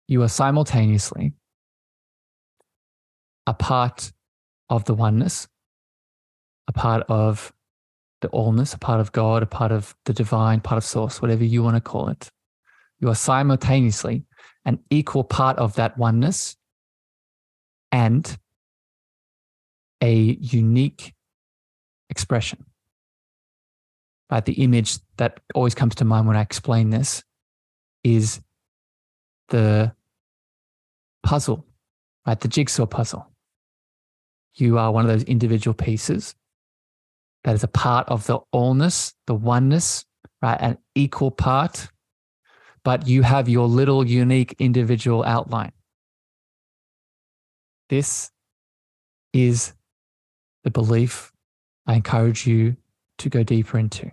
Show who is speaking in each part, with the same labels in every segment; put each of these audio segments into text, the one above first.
Speaker 1: You are simultaneously a part of the oneness, a part of the allness, a part of God, a part of the divine, part of source, whatever you want to call it. You are simultaneously an equal part of that oneness and a unique expression. Right? The image that always comes to mind when I explain this is the puzzle, right? The jigsaw puzzle. You are one of those individual pieces that is a part of the allness, the oneness, right? An equal part, but you have your little unique individual outline. This is the belief I encourage you to go deeper into.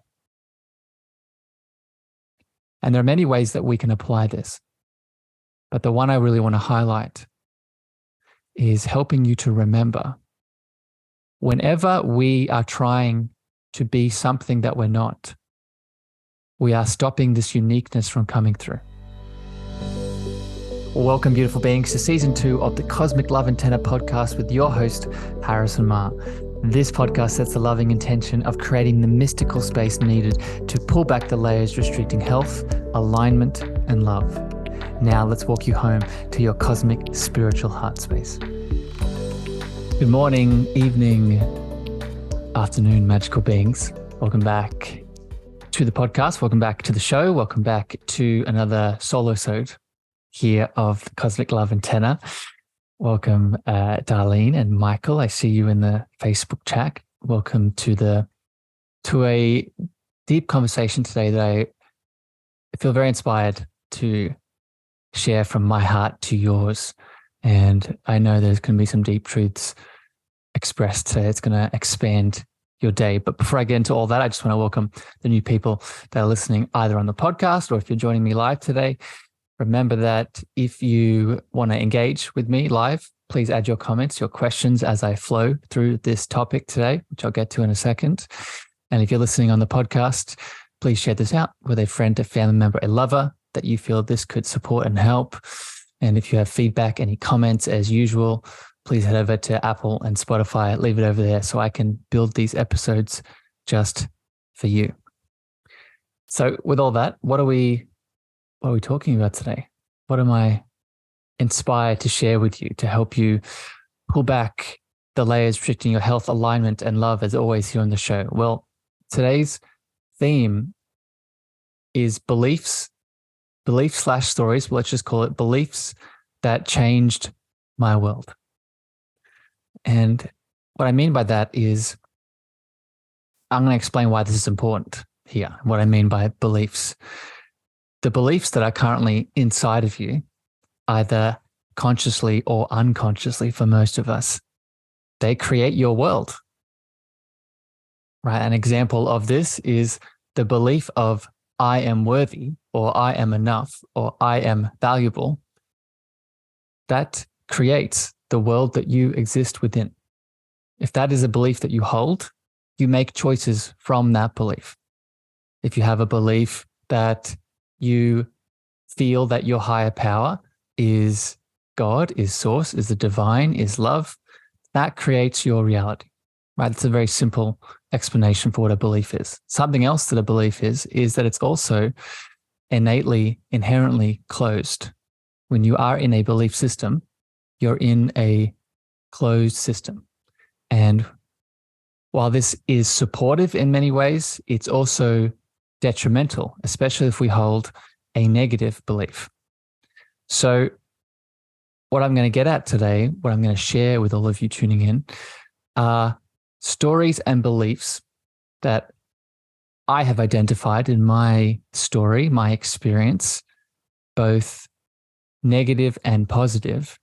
Speaker 1: And there are many ways that we can apply this. But the one I really want to highlight is helping you to remember whenever we are trying to be something that we're not, we are stopping this uniqueness from coming through. Welcome, beautiful beings, to season 2 of the Cosmic Love Antenna podcast with your host, Harrison Ma. This podcast sets the loving intention of creating the mystical space needed to pull back the layers restricting health, alignment, and love. Now let's walk you home to your cosmic spiritual heart space. Good morning, evening, afternoon, magical beings. Welcome back to the podcast. Welcome back to the show. Welcome back to another solo-sode here of the Cosmic Love Antenna. Welcome, Darlene and Michael. I see you in the Facebook chat. Welcome to a deep conversation today that I feel very inspired to share from my heart to yours. And I know there's going to be some deep truths expressed today. It's going to expand your day. But before I get into all that, I just want to welcome the new people that are listening either on the podcast or if you're joining me live today. Remember that if you want to engage with me live, please add your comments, your questions as I flow through this topic today, which I'll get to in a second. And if you're listening on the podcast, please share this out with a friend, a family member, a lover that you feel this could support and help. And if you have feedback, any comments, as usual, please head over to Apple and Spotify, leave it over there so I can build these episodes just for you. So with all that, what are we talking about today? What am I inspired to share with you to help you pull back the layers restricting your health, alignment, and love, as always here on the show? Well, today's theme is beliefs/stories. Let's just call it beliefs that changed my world. And what I mean by that is I'm going to explain why this is important here, what I mean by beliefs. The beliefs that are currently inside of you, either consciously or unconsciously for most of us, they create your world. Right? An example of this is the belief of I am worthy, or I am enough, or I am valuable. That creates the world that you exist within. If that is a belief that you hold, you make choices from that belief. If you have a belief that you feel that your higher power is God, is source, is the divine, is love, that creates your reality, right? It's a very simple explanation for what a belief is. Something else that a belief is that it's also inherently closed. When you are in a belief system, you're in a closed system. And while this is supportive in many ways, it's also detrimental, especially if we hold a negative belief. So what I'm going to get at today, what I'm going to share with all of you tuning in, are stories and beliefs that I have identified in my story, my experience, both negative and positive,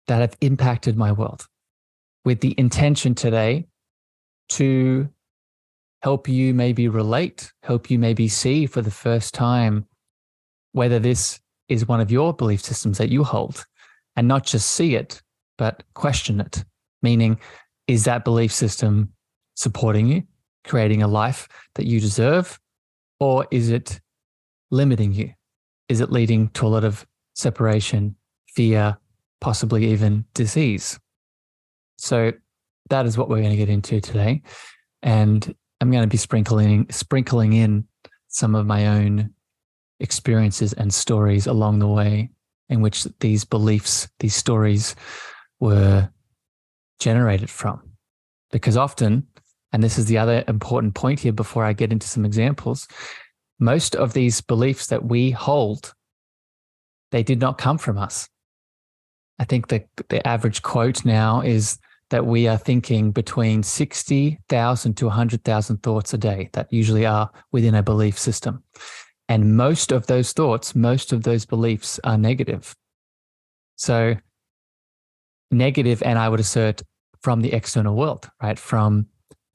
Speaker 1: that have impacted my world, with the intention today to help you maybe relate, help you maybe see for the first time whether this is one of your belief systems that you hold, and not just see it, but question it. Meaning, is that belief system supporting you, creating a life that you deserve, or is it limiting you, is it leading to a lot of separation, fear, possibly even disease? So that is what we're going to get into today. And I'm going to be sprinkling in some of my own experiences and stories along the way in which these beliefs, these stories were generated from. Because often, and this is the other important point here before I get into some examples, most of these beliefs that we hold, they did not come from us. I think the average quote now is that we are thinking between 60,000 to 100,000 thoughts a day that usually are within a belief system. And most of those thoughts, most of those beliefs are negative. So negative, and I would assert from the external world, right? From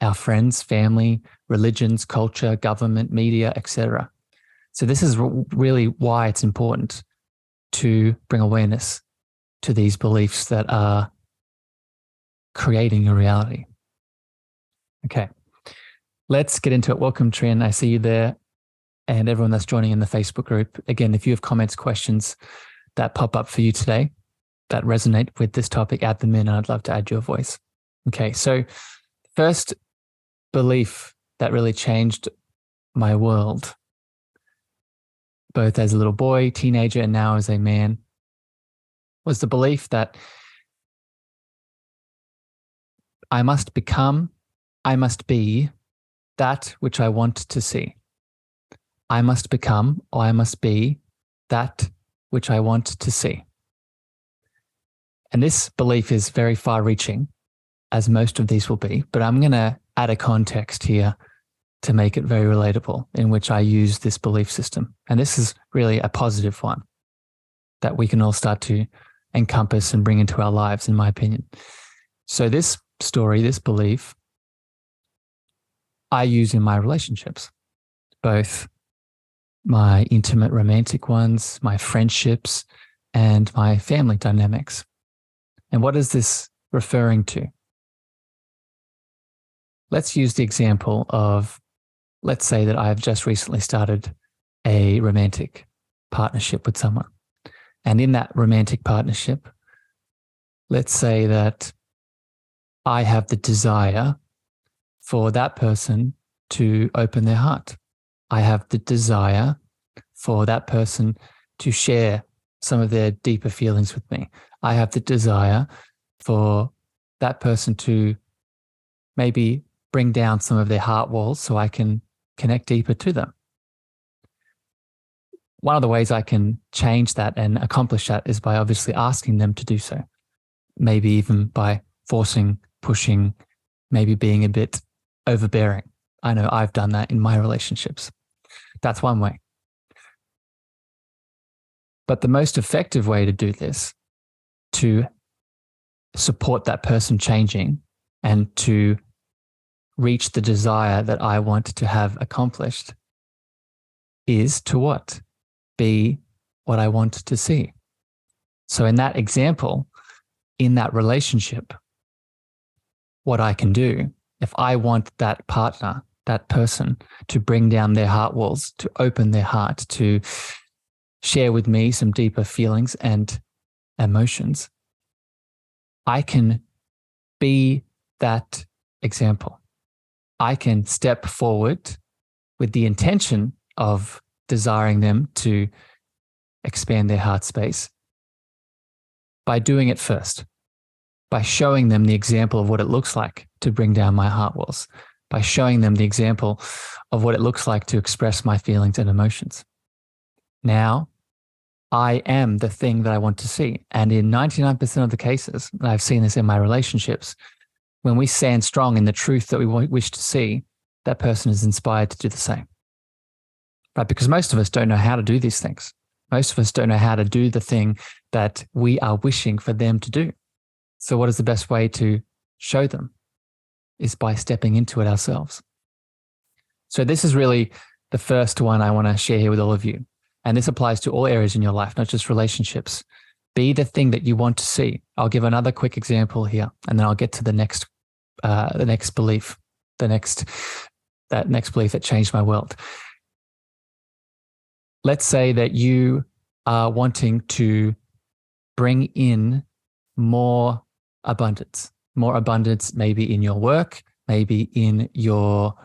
Speaker 1: our friends, family, religions, culture, government, media, etc. So this is really why it's important to bring awareness to these beliefs that are creating your reality. Okay, let's get into it. Welcome, Trin. I see you there. And everyone that's joining in the Facebook group. Again, if you have comments, questions that pop up for you today that resonate with this topic, add them in, and I'd love to add your voice. Okay, so first belief that really changed my world, both as a little boy, teenager, and now as a man, was the belief that I must be that which I want to see. I must become, or I must be that which I want to see. And this belief is very far reaching, as most of these will be, but I'm going to add a context here to make it very relatable in which I use this belief system. And this is really a positive one that we can all start to encompass and bring into our lives, in my opinion. So this story, this belief, I use in my relationships, both my intimate romantic ones, my friendships, and my family dynamics. And what is this referring to? Let's use the example of, let's say that I've just recently started a romantic partnership with someone. And in that romantic partnership, let's say that I have the desire for that person to open their heart. I have the desire for that person to share some of their deeper feelings with me. I have the desire for that person to maybe bring down some of their heart walls so I can connect deeper to them. One of the ways I can change that and accomplish that is by obviously asking them to do so. Maybe even by forcing, pushing, maybe being a bit overbearing. I know I've done that in my relationships. That's one way. But the most effective way to do this, to support that person changing and to reach the desire that I want to have accomplished, is to what? Be what I want to see. So in that example, in that relationship, what I can do, if I want that partner, that person, to bring down their heart walls, to open their heart, to share with me some deeper feelings and emotions, I can be that example. I can step forward with the intention of desiring them to expand their heart space by doing it first, by showing them the example of what it looks like to bring down my heart walls, by showing them the example of what it looks like to express my feelings and emotions. Now, I am the thing that I want to see. And in 99% of the cases, and I've seen this in my relationships, when we stand strong in the truth that we wish to see, that person is inspired to do the same. Right? Because most of us don't know how to do these things. Most of us don't know how to do the thing that we are wishing for them to do. So what is the best way to show them? Is by stepping into it ourselves. So this is really the first one I want to share here with all of you. And this applies to all areas in your life, not just relationships. Be the thing that you want to see. I'll give another quick example here, and then I'll get to the next belief, that next belief that changed my world. let's say that you are wanting to bring in more abundance maybe in your work, maybe in your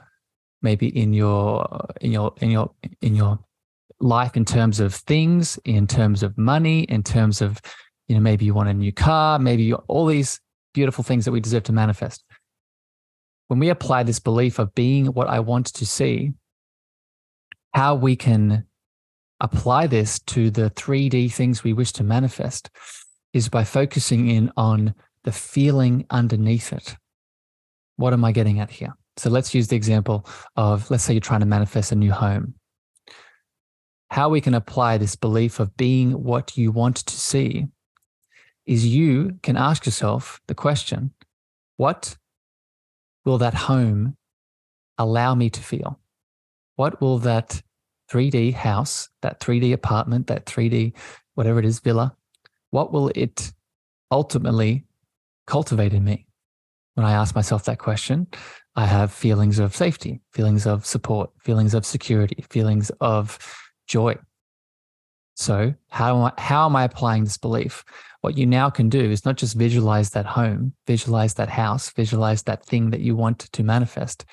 Speaker 1: life, in terms of things, in terms of money, in terms of, maybe you want a new car, maybe all these beautiful things that we deserve to manifest. When we apply this belief of being what I want to see, how we can apply this to the 3D things we wish to manifest is by focusing in on the feeling underneath it. What am I getting at here? So let's use the example of, let's say you're trying to manifest a new home. How we can apply this belief of being what you want to see is you can ask yourself the question, what will that home allow me to feel? What will that 3D house, that 3D apartment, that 3D, whatever it is, villa, what will it ultimately cultivate in me? When I ask myself that question, I have feelings of safety, feelings of support, feelings of security, feelings of joy. So how am I applying this belief? What you now can do is not just visualize that home, visualize that house, visualize that thing that you want to manifest.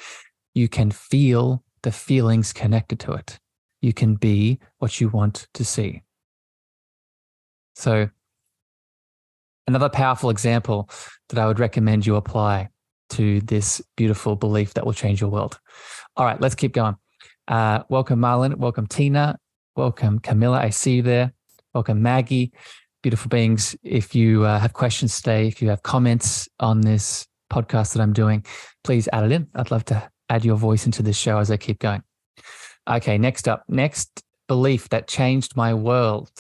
Speaker 1: You can feel the feelings connected to it. You can be what you want to see. So another powerful example that I would recommend you apply to this beautiful belief that will change your world. All right, let's keep going. Welcome, Marlon. Welcome, Tina. Welcome, Camilla. I see you there. Welcome, Maggie. Beautiful beings. If you have questions today, if you have comments on this podcast that I'm doing, please add it in. I'd love to add your voice into this show as I keep going. Okay, next up. Next belief that changed my world.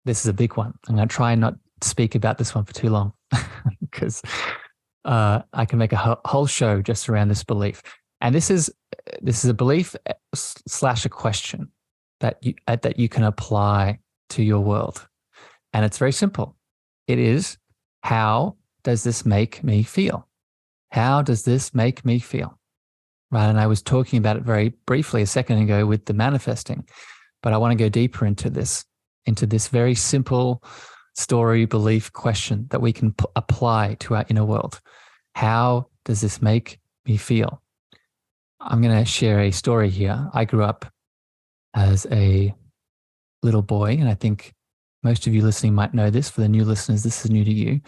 Speaker 1: This is a big one. I'm going to try and not speak about this one for too long because I can make a whole show just around this belief. And this is a belief / a question that you can apply to your world. And it's very simple. It is, how does this make me feel? How does this make me feel? Right. And I was talking about it very briefly a second ago with the manifesting, but I want to go deeper into this very simple story, belief, question that we can apply to our inner world. How does this make me feel? I'm going to share a story here. I grew up as a little boy, and I think most of you listening might know this. For the new listeners, this is new to you.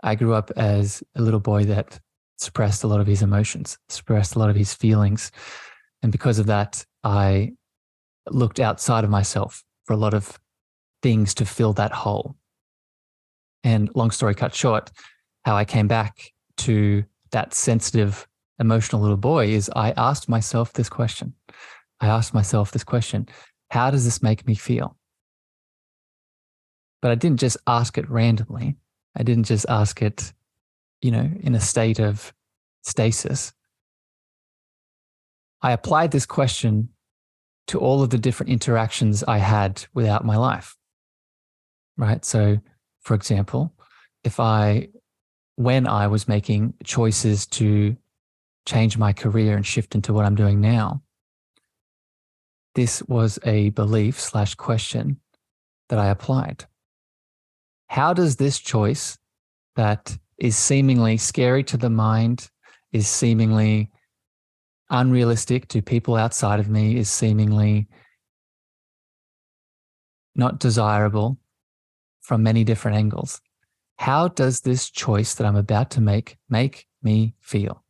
Speaker 1: I grew up as a little boy that suppressed a lot of his emotions, suppressed a lot of his feelings. And because of that, I looked outside of myself for a lot of things to fill that hole. And long story cut short, how I came back to that sensitive, emotional little boy is I asked myself this question. How does this make me feel? But I didn't just ask it randomly. I didn't just ask it, in a state of stasis. I applied this question to all of the different interactions I had without my life, right? So, for example, when I was making choices to change my career and shift into what I'm doing now, this was a belief / question that I applied. How does this choice that is seemingly scary to the mind, is seemingly unrealistic to people outside of me, is seemingly not desirable from many different angles, how does this choice that I'm about to make me feel?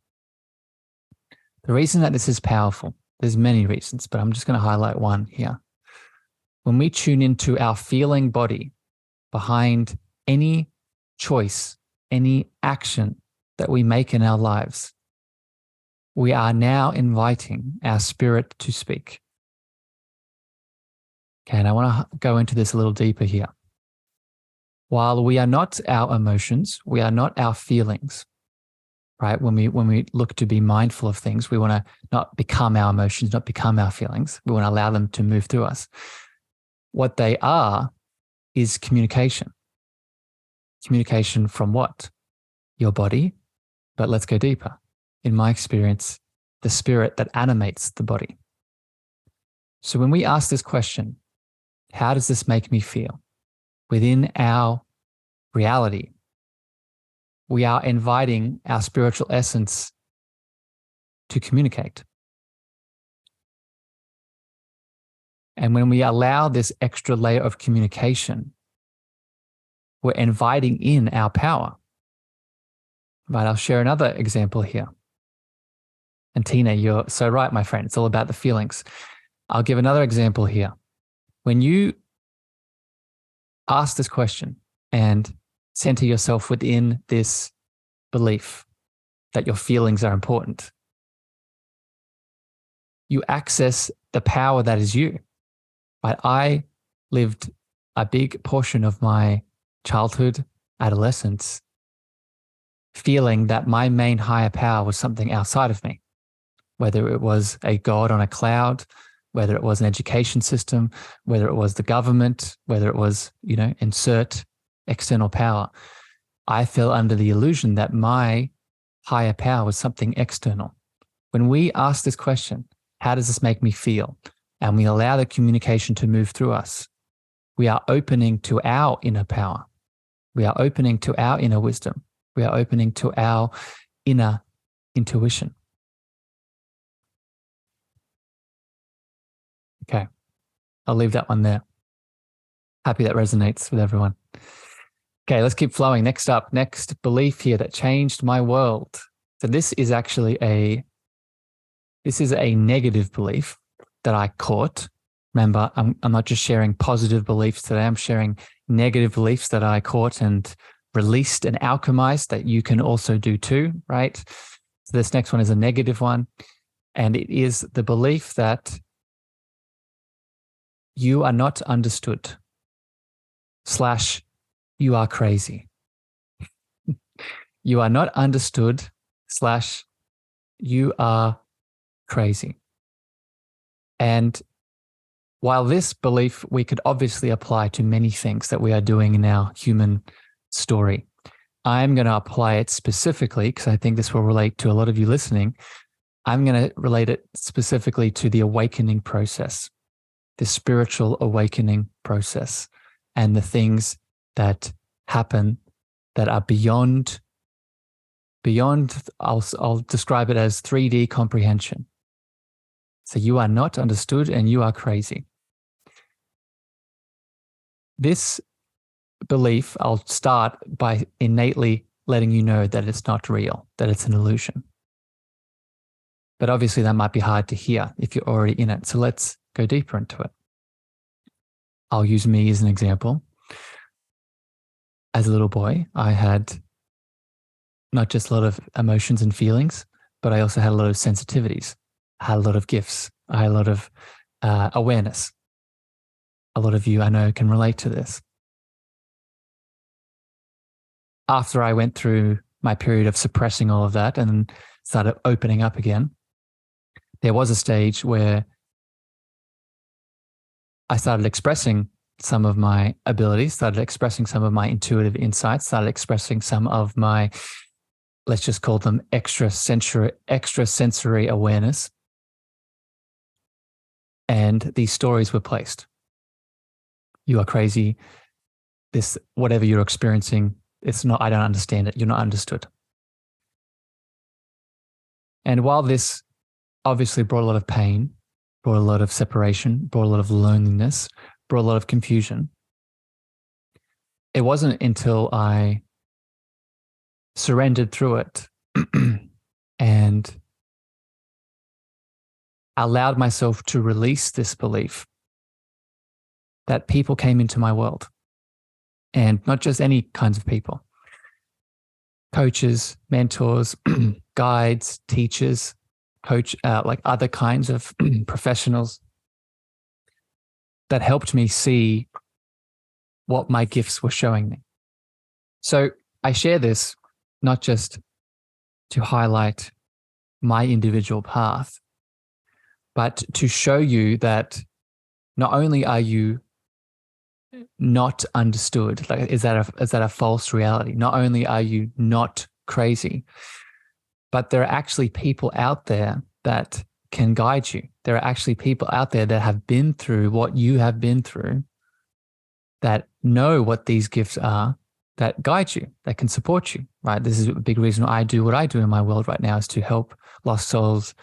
Speaker 1: The reason that this is powerful, there's many reasons, but I'm just going to highlight one here. When we tune into our feeling body behind any choice, any action that we make in our lives, we are now inviting our spirit to speak. Okay, and I want to go into this a little deeper here. While we are not our emotions, we are not our feelings, right? When we look to be mindful of things, we want to not become our emotions, not become our feelings. We want to allow them to move through us. What they are is communication. Communication from what? Your body, but let's go deeper. In my experience, the spirit that animates the body. So when we ask this question, How does this make me feel? Within our reality, we are inviting our spiritual essence to communicate. And when we allow this extra layer of communication, we're inviting in our power. Right, I'll share another example here. And Tina, you're so right, my friend. It's all about the feelings. I'll give another example here. When you ask this question and center yourself within this belief that your feelings are important, you access the power that is you. Right? I lived a big portion of my childhood, adolescence, feeling that my main higher power was something outside of me, whether it was a God on a cloud, whether it was an education system, whether it was the government, whether it was, insert external power. I fell under the illusion that my higher power was something external. When we ask this question, how does this make me feel? And we allow the communication to move through us, we are opening to our inner power. We are opening to our inner wisdom. We are opening to our inner intuition. Okay, I'll leave that one there. Happy that resonates with everyone. Okay, let's keep flowing. Next belief here that changed my world. So this is actually a negative belief that I caught. Remember, I'm not just sharing positive beliefs today. I'm sharing negative beliefs that I caught and released and alchemized that you can also do too, right? So this next one is a negative one. And it is the belief that you are not understood / you are crazy. You are not understood / you are crazy. And while this belief we could obviously apply to many things that we are doing in our human story, I'm going to apply it specifically, because I think this will relate to a lot of you listening. I'm going to relate it specifically to the awakening process, the spiritual awakening process, and the things that happen that are beyond, I'll describe it as 3D comprehension. So you are not understood and you are crazy. This belief, I'll start by innately letting you know that it's not real, that it's an illusion. But obviously that might be hard to hear if you're already in it. So let's go deeper into it. I'll use me as an example. As a little boy, I had not just a lot of emotions and feelings, but I also had a lot of sensitivities. I had a lot of gifts. I had a lot of awareness. A lot of you I know can relate to this. After I went through my period of suppressing all of that and started opening up again, there was a stage where I started expressing some of my abilities, started expressing some of my intuitive insights, started expressing some of my, let's just call them extrasensory awareness. And these stories were placed. You are crazy. This, whatever you're experiencing, it's not, I don't understand it. You're not understood. And while this obviously brought a lot of pain, brought a lot of separation, brought a lot of loneliness, brought a lot of confusion, it wasn't until I surrendered through it and allowed myself to release this belief that people came into my world. And not just any kinds of people. Coaches, mentors, guides, teachers, like other kinds of professionals that helped me see what my gifts were showing me. So I share this not just to highlight my individual path, but to show you that not only are you not understood, like is that a false reality? Not only are you not crazy, but there are actually people out there that can guide you. There are actually people out there that have been through what you have been through that know what these gifts are, that guide you, that can support you, right? This is a big reason I do what I do in my world right now, is to help lost souls,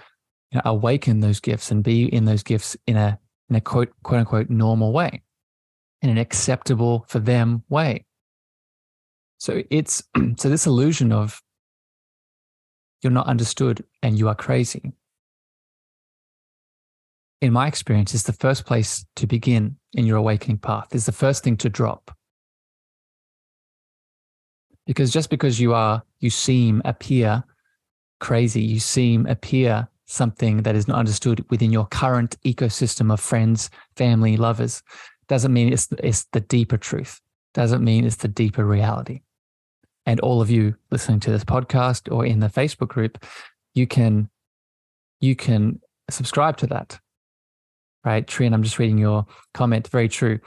Speaker 1: awaken those gifts and be in those gifts in a quote unquote normal way, in an acceptable for them way. So it's so this illusion of you're not understood and you are crazy, in my experience, is the first place to begin in your awakening path, is the first thing to drop. Because just because you appear crazy, you appear something that is not understood within your current ecosystem of friends, family, lovers, doesn't mean it's the deeper truth, doesn't mean it's the deeper reality. And all of you listening to this podcast or in the Facebook group, you can subscribe to that, right? Trin, I'm just reading your comment. Very true.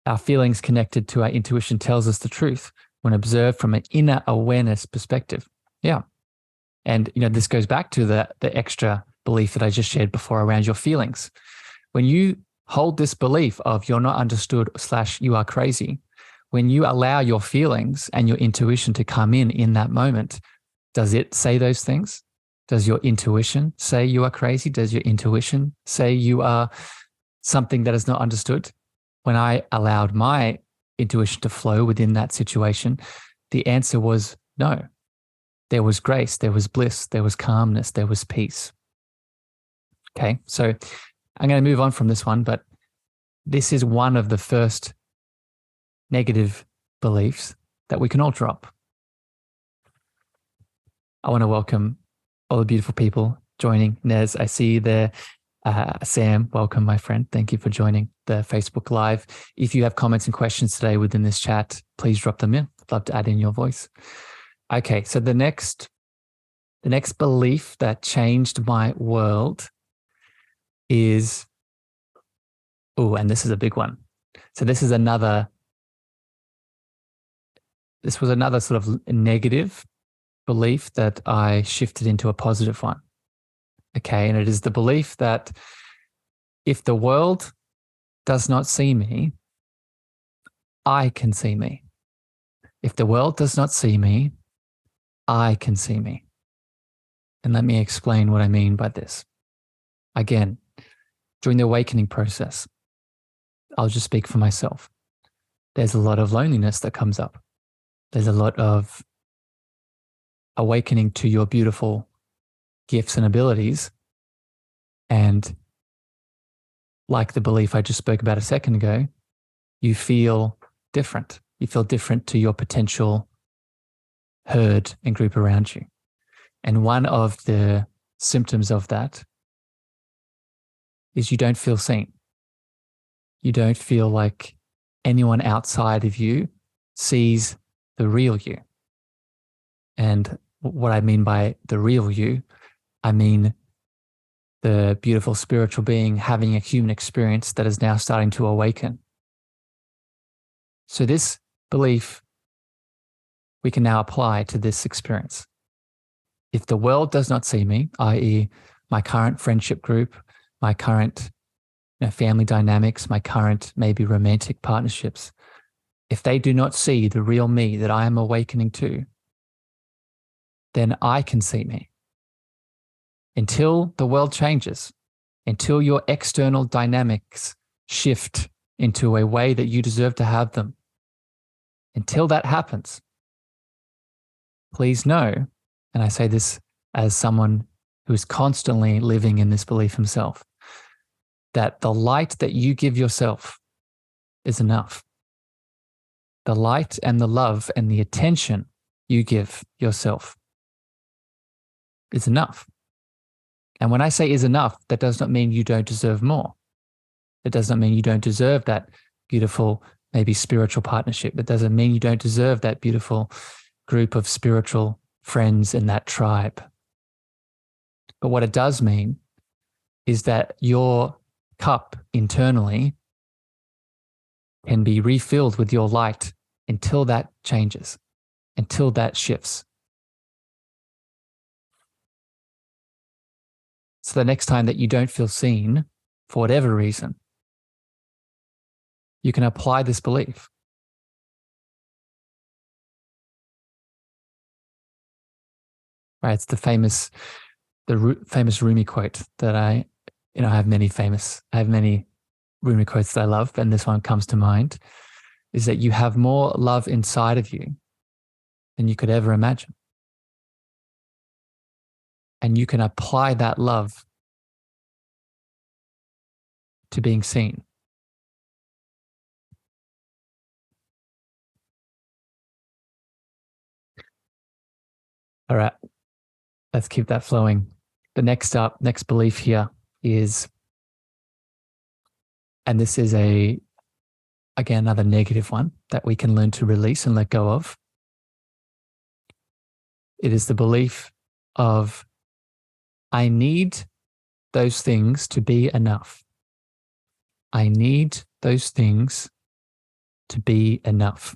Speaker 1: Our feelings connected to our intuition tells us the truth when observed from an inner awareness perspective. Yeah. And, this goes back to the extra belief that I just shared before around your feelings. When you hold this belief of you're not understood / you are crazy, when you allow your feelings and your intuition to come in that moment, does it say those things? Does your intuition say you are crazy? Does your intuition say you are something that is not understood? When I allowed my intuition to flow within that situation, the answer was no. There was grace, there was bliss, there was calmness, there was peace. Okay, so I'm going to move on from this one, but this is one of the first negative beliefs that we can all drop. I want to welcome all the beautiful people joining. Nez, I see you there. Sam, welcome, my friend. Thank you for joining the Facebook Live. If you have comments and questions today within this chat, please drop them in. I'd love to add in your voice. Okay, so the next belief that changed my world is, and this is a big one. So this was another sort of negative belief that I shifted into a positive one. Okay, and it is the belief that if the world does not see me, I can see me. If the world does not see me, I can see me. And let me explain what I mean by this. Again, during the awakening process, I'll just speak for myself. There's a lot of loneliness that comes up. There's a lot of awakening to your beautiful gifts and abilities. And like the belief I just spoke about a second ago, you feel different. You feel different to your potential herd and group around you. And one of the symptoms of that is you don't feel seen. You don't feel like anyone outside of you sees the real you. And what I mean by the real you, I mean the beautiful spiritual being having a human experience that is now starting to awaken. So this belief we can now apply to this experience. If the world does not see me, i.e. my current friendship group, my current family dynamics, my current maybe romantic partnerships, if they do not see the real me that I am awakening to, then I can see me. Until the world changes, until your external dynamics shift into a way that you deserve to have them, until that happens, please know, and I say this as someone who is constantly living in this belief himself, that the light that you give yourself is enough. The light and the love and the attention you give yourself is enough. And when I say is enough, that does not mean you don't deserve more. It does not mean you don't deserve that beautiful, maybe spiritual partnership. It doesn't mean you don't deserve that beautiful group of spiritual friends in that tribe. But what it does mean is that your cup internally can be refilled with your light until that changes, until that shifts. So the next time that you don't feel seen for whatever reason, you can apply this belief. Right? It's the famous Rumi quote that I have many Rumi quotes that I love, and this one comes to mind, is that you have more love inside of you than you could ever imagine. And you can apply that love to being seen. All right, let's keep that flowing. The next belief here is, and this is again, another negative one that we can learn to release and let go of. It is the belief of, I need those things to be enough. I need those things to be enough.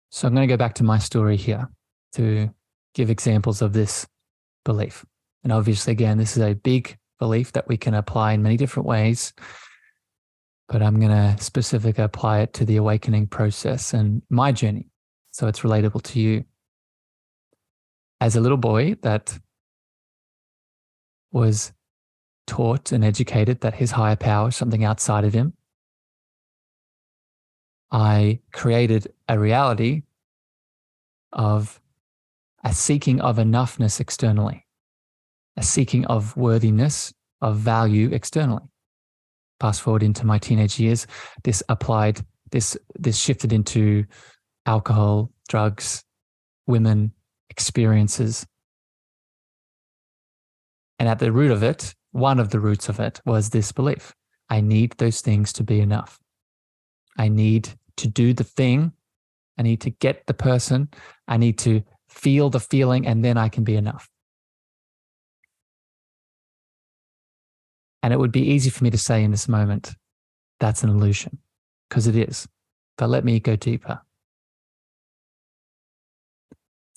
Speaker 1: So I'm going to go back to my story here to give examples of this belief. And obviously, again, this is a big belief that we can apply in many different ways, but I'm going to specifically apply it to the awakening process and my journey, so it's relatable to you. As a little boy that was taught and educated that his higher power is something outside of him, I created a reality of a seeking of enoughness externally, a seeking of worthiness, of value externally. Fast forward into my teenage years, this shifted into alcohol, drugs, women, experiences. And at the root of it, one of the roots of it was this belief. I need those things to be enough. I need to do the thing. I need to get the person. I need to feel the feeling, and then I can be enough. And it would be easy for me to say in this moment, that's an illusion, because it is. But let me go deeper.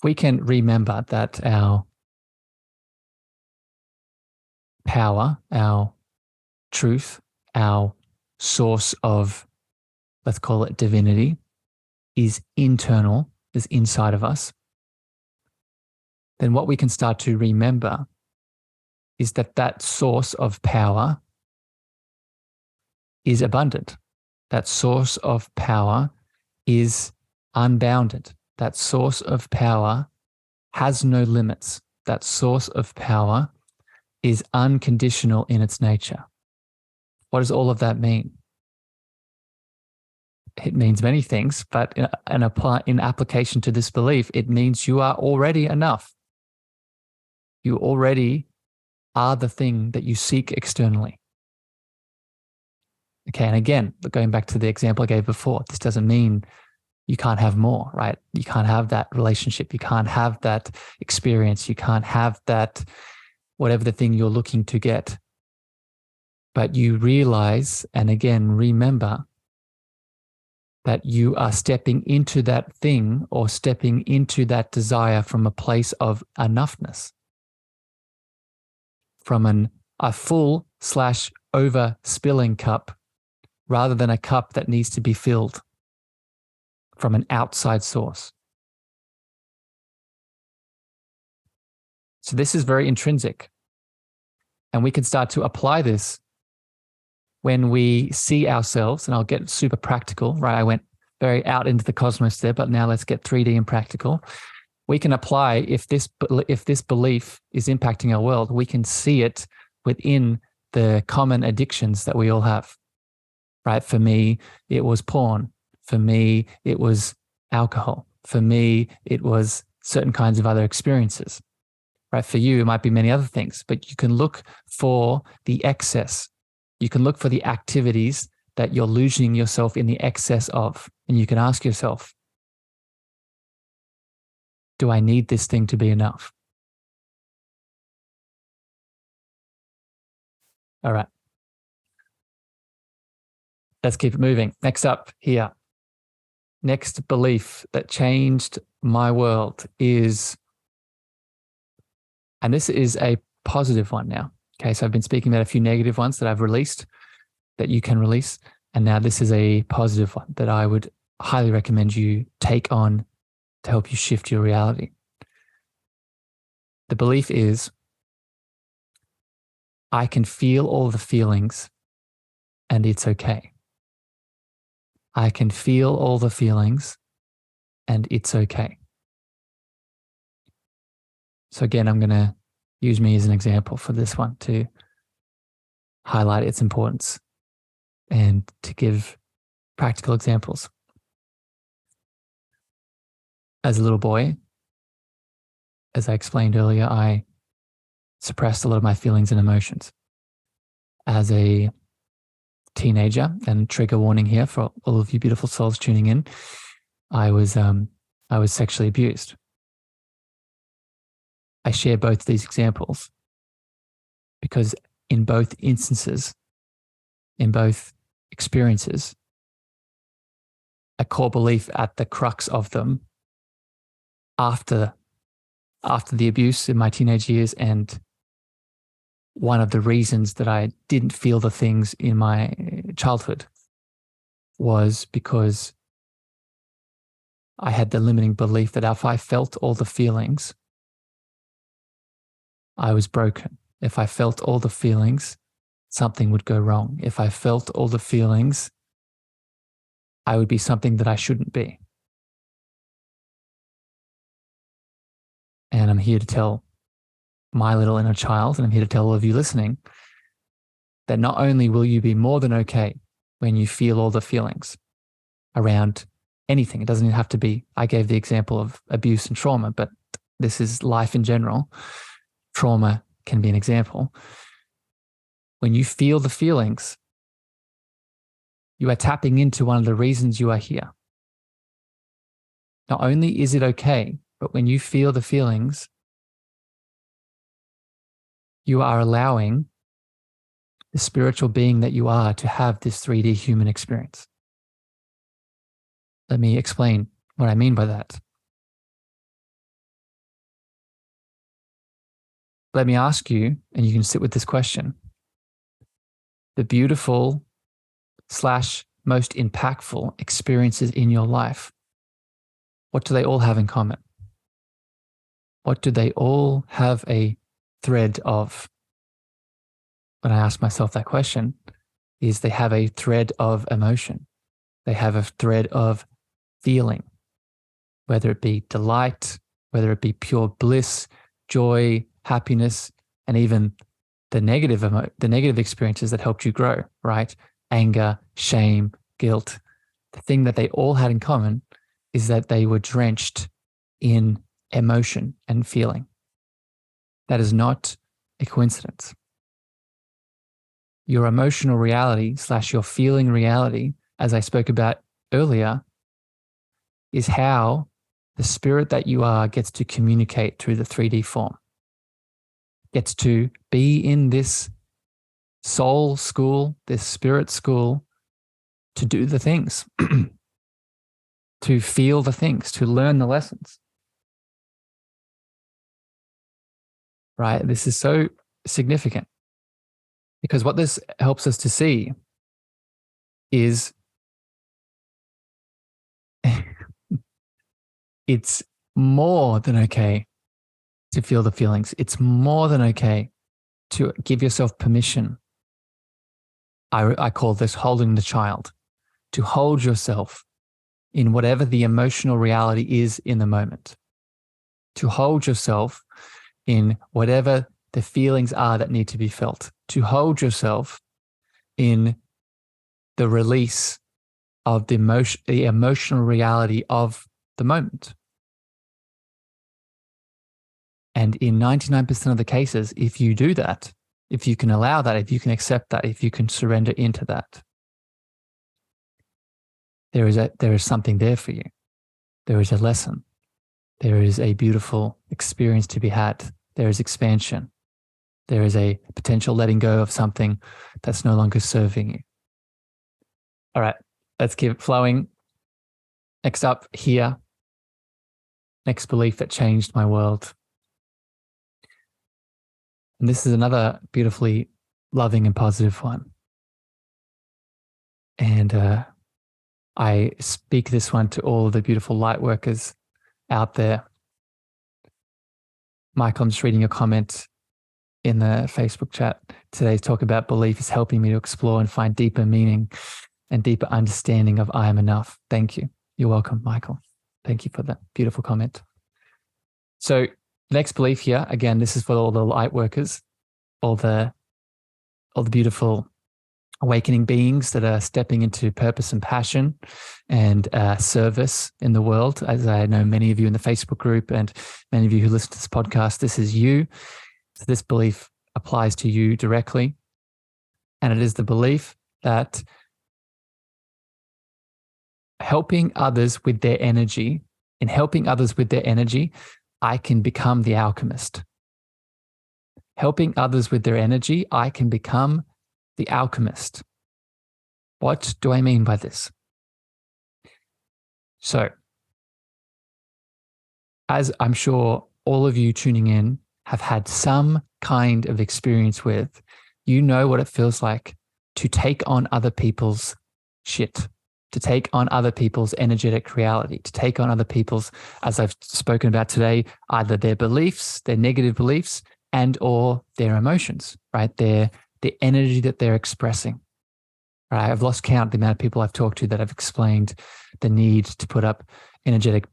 Speaker 1: We can remember that our power, our truth, our source of, let's call it divinity, is internal, is inside of us. Then what we can start to remember is that source of power is abundant. That source of power is unbounded. That source of power has no limits. That source of power is unconditional in its nature. What does all of that mean? It means many things, but in application to this belief, it means you are already enough. You already are the thing that you seek externally. Okay, and again, going back to the example I gave before, this doesn't mean you can't have more, right? You can't have that relationship. You can't have that experience. You can't have that, whatever the thing you're looking to get. But you realize, and again, remember that you are stepping into that thing or stepping into that desire from a place of enoughness, from a full/over spilling cup rather than a cup that needs to be filled from an outside source. So this is very intrinsic. And we can start to apply this when we see ourselves, and I'll get super practical, right? I went very out into the cosmos there, but now let's get 3D and practical. We can apply, if this belief is impacting our world, we can see it within the common addictions that we all have, right? For me, it was porn. For me, it was alcohol. For me, it was certain kinds of other experiences, right? For you, it might be many other things, but you can look for the excess. You can look for the activities that you're losing yourself in the excess of. And you can ask yourself, do I need this thing to be enough? All right. Let's keep it moving. Next up here. Next belief that changed my world is, and this is a positive one now, Okay, so I've been speaking about a few negative ones that I've released, that you can release. And now this is a positive one that I would highly recommend you take on to help you shift your reality. The belief is, I can feel all the feelings and it's okay. I can feel all the feelings and it's okay. So again, I'm going to use me as an example for this one to highlight its importance and to give practical examples. As a little boy, as I explained earlier, I suppressed a lot of my feelings and emotions. As a teenager, and trigger warning here for all of you beautiful souls tuning in, I was sexually abused. I share both of these examples because in both instances, in both experiences, a core belief at the crux of them after the abuse in my teenage years, and one of the reasons that I didn't feel the things in my childhood was because I had the limiting belief that if I felt all the feelings, I was broken. If I felt all the feelings, something would go wrong. If I felt all the feelings, I would be something that I shouldn't be. And I'm here to tell my little inner child, and I'm here to tell all of you listening, that not only will you be more than okay when you feel all the feelings around anything, it doesn't even have to be, I gave the example of abuse and trauma, but this is life in general. Trauma can be an example. When you feel the feelings, you are tapping into one of the reasons you are here. Not only is it okay, but when you feel the feelings, you are allowing the spiritual being that you are to have this 3D human experience. Let me explain what I mean by that. Let me ask you, and you can sit with this question, the beautiful / most impactful experiences in your life, what do they all have in common? What do they all have a thread of? When I ask myself that question, is they have a thread of emotion. They have a thread of feeling, whether it be delight, whether it be pure bliss, joy, happiness, and even the negative experiences that helped you grow, right? Anger, shame, guilt. The thing that they all had in common is that they were drenched in emotion and feeling. That is not a coincidence. Your emotional reality / your feeling reality, as I spoke about earlier, is how the spirit that you are gets to communicate through the 3D form, gets to be in this soul school, this spirit school, to do the things, to feel the things, to learn the lessons. Right? This is so significant because what this helps us to see is it's more than okay to feel the feelings. It's more than okay to give yourself permission. I call this holding the child, to hold yourself in whatever the emotional reality is in the moment, to hold yourself in whatever the feelings are that need to be felt, to hold yourself in the release of the emotional reality of the moment. And in 99% of the cases, if you do that, if you can allow that, if you can accept that, if you can surrender into that, there is something there for you. There is a lesson. There is a beautiful experience to be had. There is expansion. There is a potential letting go of something that's no longer serving you. All right, let's keep it flowing. Next up here, next belief that changed my world. And this is another beautifully loving and positive one. And I speak this one to all the beautiful light workers out there. Michael, I'm just reading your comment in the Facebook chat. Today's talk about belief is helping me to explore and find deeper meaning and deeper understanding of I am enough. Thank you. You're welcome, Michael. Thank you for that beautiful comment. So next belief here, again, this is for all the light workers, all the beautiful awakening beings that are stepping into purpose and passion and service in the world. As I know many of you in the Facebook group and many of you who listen to this podcast, this is you. So this belief applies to you directly. And it is the belief that helping others with their energy, I can become the alchemist. Helping others with their energy, I can become the alchemist. What do I mean by this? So, as I'm sure all of you tuning in have had some kind of experience with, you know what it feels like to take on other people's shit, to take on other people's energetic reality, to take on other people's, as I've spoken about today, either their beliefs, their negative beliefs, and or their emotions, right? The energy that they're expressing. Right? I've lost count the amount of people I've talked to that have explained the need to put up energetic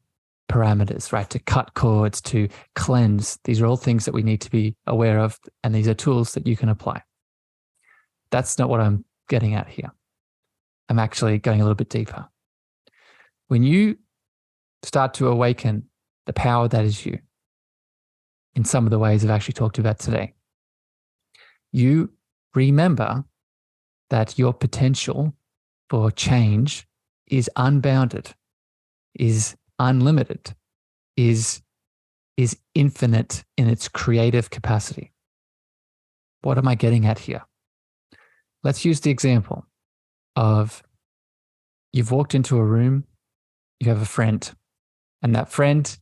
Speaker 1: parameters, right? To cut cords, to cleanse. These are all things that we need to be aware of, and these are tools that you can apply. That's not what I'm getting at here. I'm actually going a little bit deeper. When you start to awaken the power that is you, in some of the ways I've actually talked about today, you remember that your potential for change is unbounded, is unlimited, is infinite in its creative capacity. What am I getting at here? Let's use the example of you've walked into a room, you have a friend, and that friend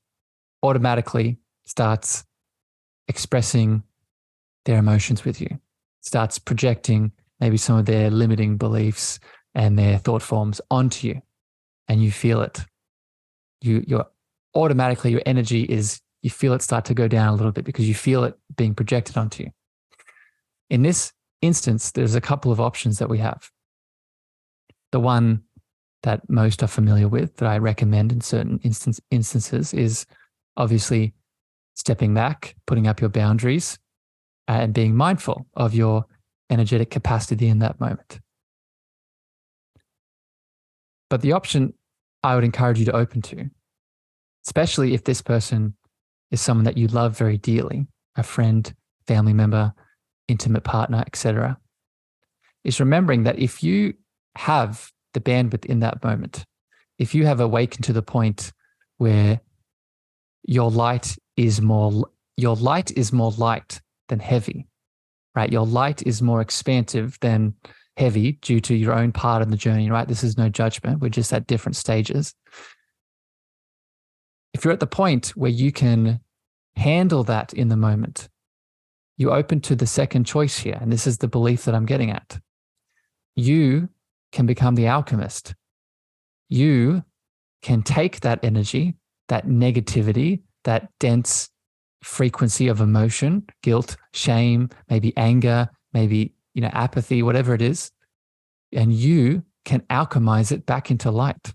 Speaker 1: automatically starts expressing their emotions with you, starts projecting maybe some of their limiting beliefs and their thought forms onto you, and you feel it. You're automatically, your energy is, you feel it start to go down a little bit because you feel it being projected onto you. In this instance, there's a couple of options that we have. The one that most are familiar with, that I recommend in certain instances, is obviously stepping back, putting up your boundaries, and being mindful of your energetic capacity in that moment. But the option I would encourage you to open to, especially if this person is someone that you love very dearly, a friend, family member, intimate partner, etc., is remembering that if you have the bandwidth in that moment, if you have awakened to the point where your light is more light than heavy, right? Your light is more expansive than heavy due to your own part in the journey, right? This is no judgment. We're just at different stages. If you're at the point where you can handle that in the moment, you open to the second choice here. And this is the belief that I'm getting at. You can become the alchemist. You can take that energy, that negativity, that dense frequency of emotion, guilt, shame, maybe anger, maybe, apathy, whatever it is, and you can alchemize it back into light.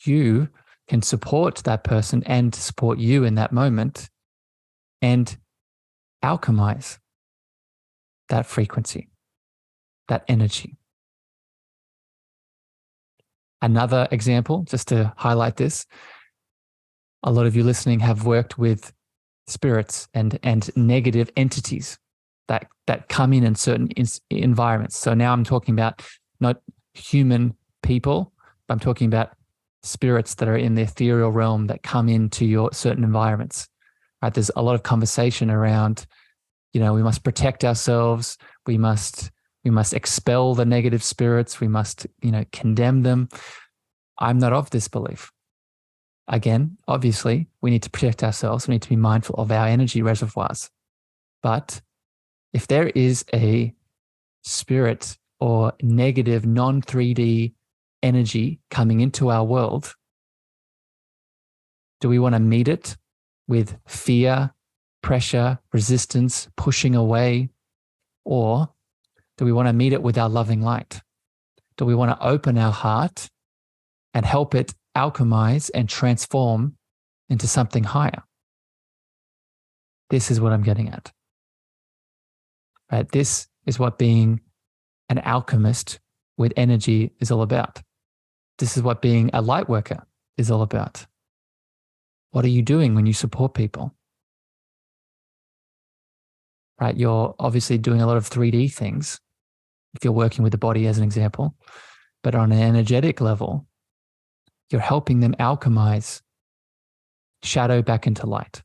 Speaker 1: You can support that person and support you in that moment and alchemize that frequency, that energy. Another example, just to highlight this, a lot of you listening have worked with spirits and negative entities that come in certain environments. So now I'm talking about not human people, but I'm talking about spirits that are in the ethereal realm that come into your certain environments. Right? There's a lot of conversation around, we must protect ourselves. We must expel the negative spirits. We must, condemn them. I'm not of this belief. Again, obviously, we need to protect ourselves. We need to be mindful of our energy reservoirs. But If there is a spirit or negative non-3D energy coming into our world, do we want to meet it with fear, pressure, resistance, pushing away? Or do we want to meet it with our loving light? Do we want to open our heart and help it alchemize and transform into something higher? This is what I'm getting at. Right? This is what being an alchemist with energy is all about. This is what being a light worker is all about. What are you doing when you support people? Right? You're obviously doing a lot of 3D things if you're working with the body as an example, but on an energetic level, you're helping them alchemize shadow back into light.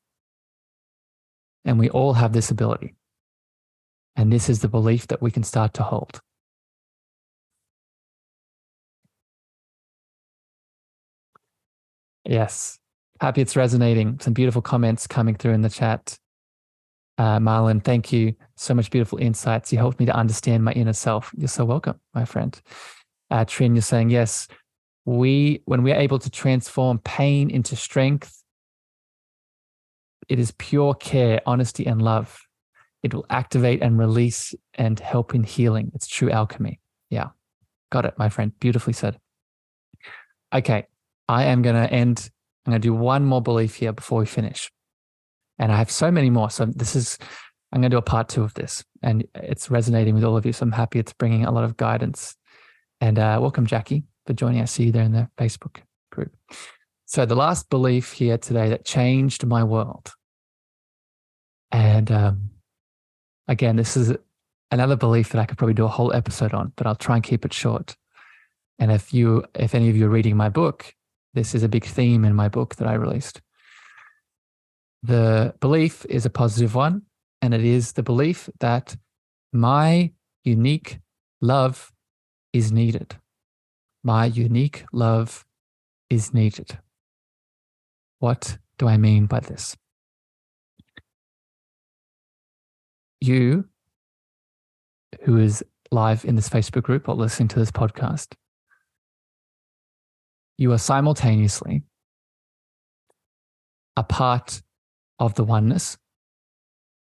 Speaker 1: And we all have this ability. And this is the belief that we can start to hold. Yes. Happy it's resonating. Some beautiful comments coming through in the chat. Marlon, thank you. So much beautiful insights. You helped me to understand my inner self. You're so welcome, my friend. Trin, you're saying, yes, when we are able to transform pain into strength, it is pure care, honesty, and love. It will activate and release and help in healing. It's true alchemy. Yeah. Got it, my friend. Beautifully said. Okay. I'm going to do one more belief here before we finish. And I have so many more. So I'm going to do a part 2 of this, and it's resonating with all of you. So I'm happy it's bringing a lot of guidance. And welcome, Jackie, for joining us. See you there in the Facebook group. So the last belief here today that changed my world. And again, this is another belief that I could probably do a whole episode on, but I'll try and keep it short. And if any of you are reading my book, this is a big theme in my book that I released. The belief is a positive one, and it is the belief that my unique love is needed. My unique love is needed. What do I mean by this? You, who is live in this Facebook group or listening to this podcast, you are simultaneously a part of the oneness,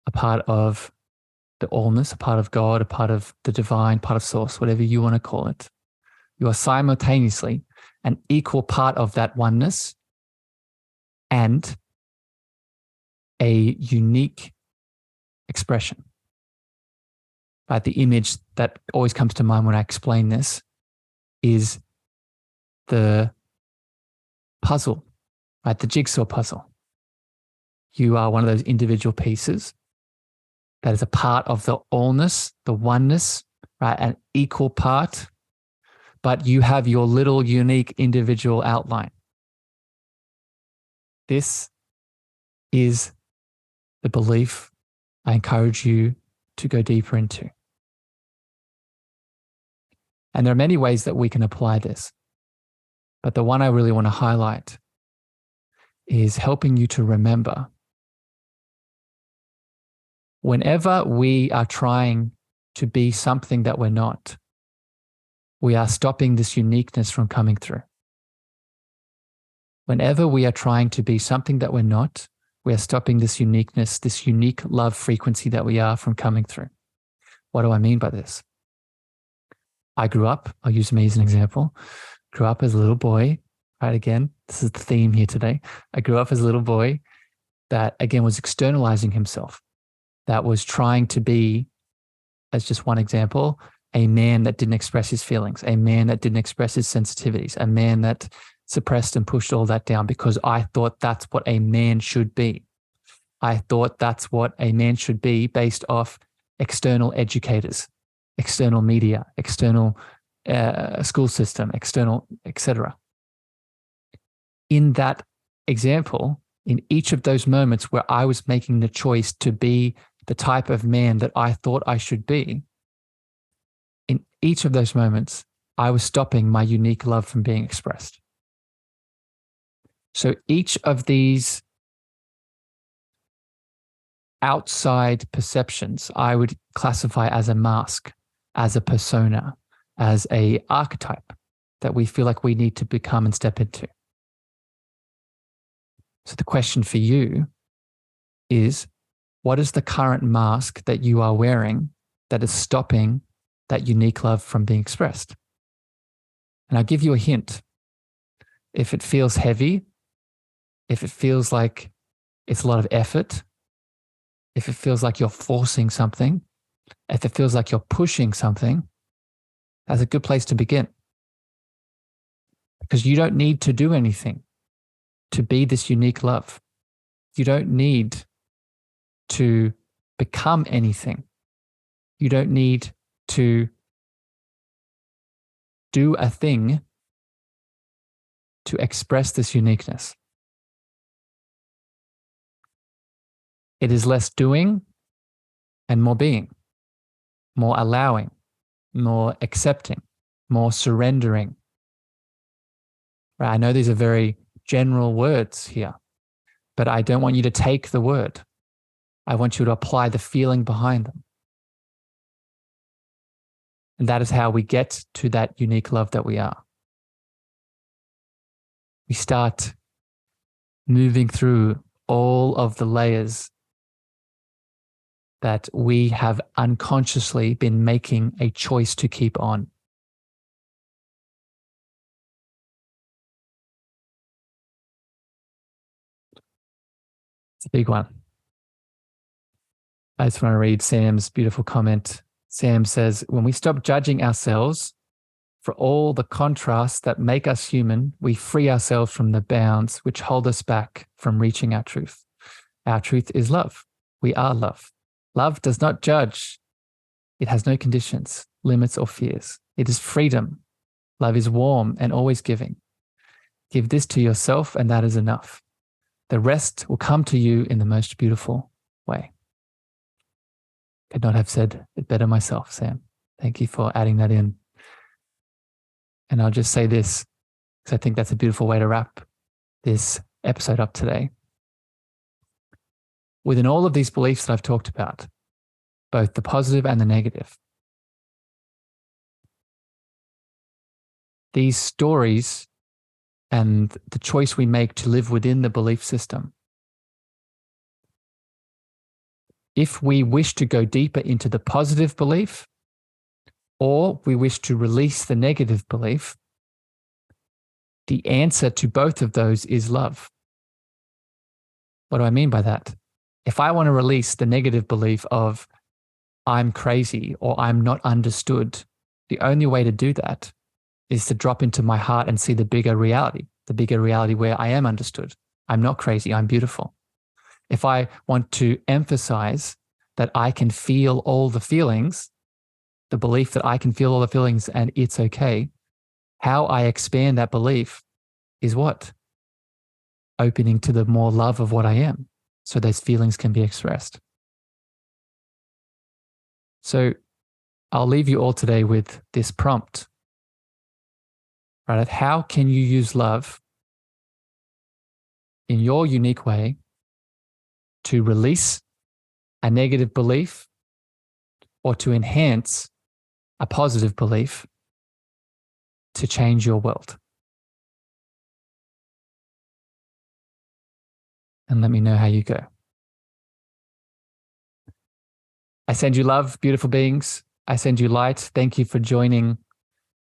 Speaker 1: a part of the allness, a part of God, a part of the divine, part of source, whatever you want to call it. You are simultaneously an equal part of that oneness and a unique expression. Right? The image that always comes to mind when I explain this is the puzzle, right? The jigsaw puzzle. You are one of those individual pieces that is a part of the allness, the oneness, right? An equal part, but you have your little unique individual outline. This is the belief I encourage you to go deeper into. And there are many ways that we can apply this, but the one I really want to highlight is helping you to remember whenever we are trying to be something that we're not, we are stopping this uniqueness from coming through. Whenever we are trying to be something that we're not, we are stopping this uniqueness, this unique love frequency that we are from coming through. What do I mean by this? I grew up, I'll use me as an example, grew up as a little boy, right? Again, this is the theme here today. I grew up as a little boy that, again, was externalizing himself, that was trying to be, as just one example, a man that didn't express his feelings, a man that didn't express his sensitivities, a man that suppressed and pushed all that down because I thought that's what a man should be. I thought that's what a man should be based off external educators, external media, external school system, external, etc. In that example, in each of those moments where I was making the choice to be the type of man that I thought I should be, in each of those moments, I was stopping my unique love from being expressed. So each of these outside perceptions, I would classify as a mask, as a persona, as a archetype that we feel like we need to become and step into. So the question for you is, what is the current mask that you are wearing that is stopping that unique love from being expressed? And I'll give you a hint. If it feels heavy, if it feels like it's a lot of effort, if it feels like you're forcing something, if it feels like you're pushing something, that's a good place to begin. Because you don't need to do anything to be this unique love. You don't need to become anything. You don't need to do a thing to express this uniqueness. It is less doing and more being, more allowing, more accepting, more surrendering. Right? I know these are very general words here, but I don't want you to take the word. I want you to apply the feeling behind them. And that is how we get to that unique love that we are. We start moving through all of the layers that we have unconsciously been making a choice to keep on. It's a big one. I just want to read Sam's beautiful comment. Sam says, when we stop judging ourselves for all the contrasts that make us human, we free ourselves from the bounds which hold us back from reaching our truth. Our truth is love. We are love. Love does not judge. It has no conditions, limits, or fears. It is freedom. Love is warm and always giving. Give this to yourself, and that is enough. The rest will come to you in the most beautiful way. Could not have said it better myself, Sam. Thank you for adding that in. And I'll just say this, because I think that's a beautiful way to wrap this episode up today. Within all of these beliefs that I've talked about, both the positive and the negative, these stories and the choice we make to live within the belief system, if we wish to go deeper into the positive belief, or we wish to release the negative belief, the answer to both of those is love. What do I mean by that? If I want to release the negative belief of I'm crazy or I'm not understood, the only way to do that is to drop into my heart and see the bigger reality where I am understood. I'm not crazy, I'm beautiful. If I want to emphasize that I can feel all the feelings, the belief that I can feel all the feelings and it's okay, how I expand that belief is what? Opening to the more love of what I am, so those feelings can be expressed. So I'll leave you all today with this prompt. Right? How can you use love in your unique way to release a negative belief or to enhance a positive belief to change your world? And let me know how you go. I send you love, beautiful beings. I send you light. Thank you for joining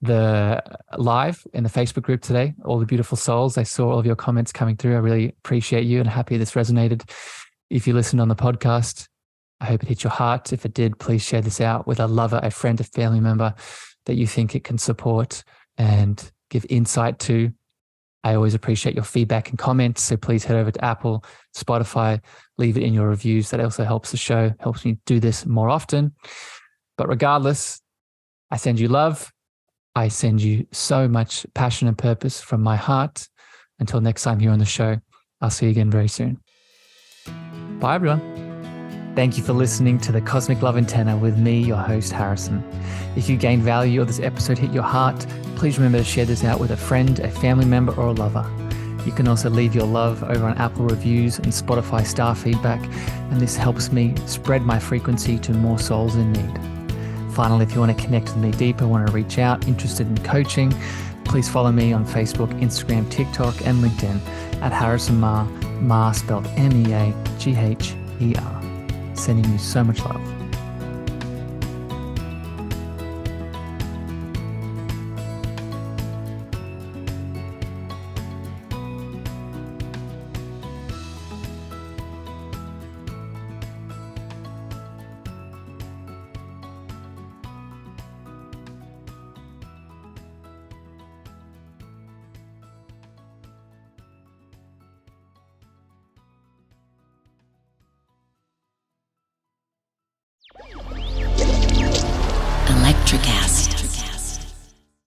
Speaker 1: the live in the Facebook group today. All the beautiful souls. I saw all of your comments coming through. I really appreciate you and happy this resonated. If you listened on the podcast, I hope it hit your heart. If it did, please share this out with a lover, a friend, a family member that you think it can support and give insight to. I always appreciate your feedback and comments. So please head over to Apple, Spotify, leave it in your reviews. That also helps the show, helps me do this more often. But regardless, I send you love. I send you so much passion and purpose from my heart. Until next time here on the show, I'll see you again very soon. Bye, everyone. Thank you for listening to the Cosmic Love Antenna with me, your host, Harrison. If you gained value or this episode hit your heart, please remember to share this out with a friend, a family member, or a lover. You can also leave your love over on Apple reviews and Spotify star feedback, and this helps me spread my frequency to more souls in need. Finally, if you want to connect with me deeper, want to reach out, interested in coaching, please follow me on Facebook, Instagram, TikTok, and LinkedIn at Harrison Mar, Mar spelled MEAGHER. Sending you so much love.
Speaker 2: Electricast.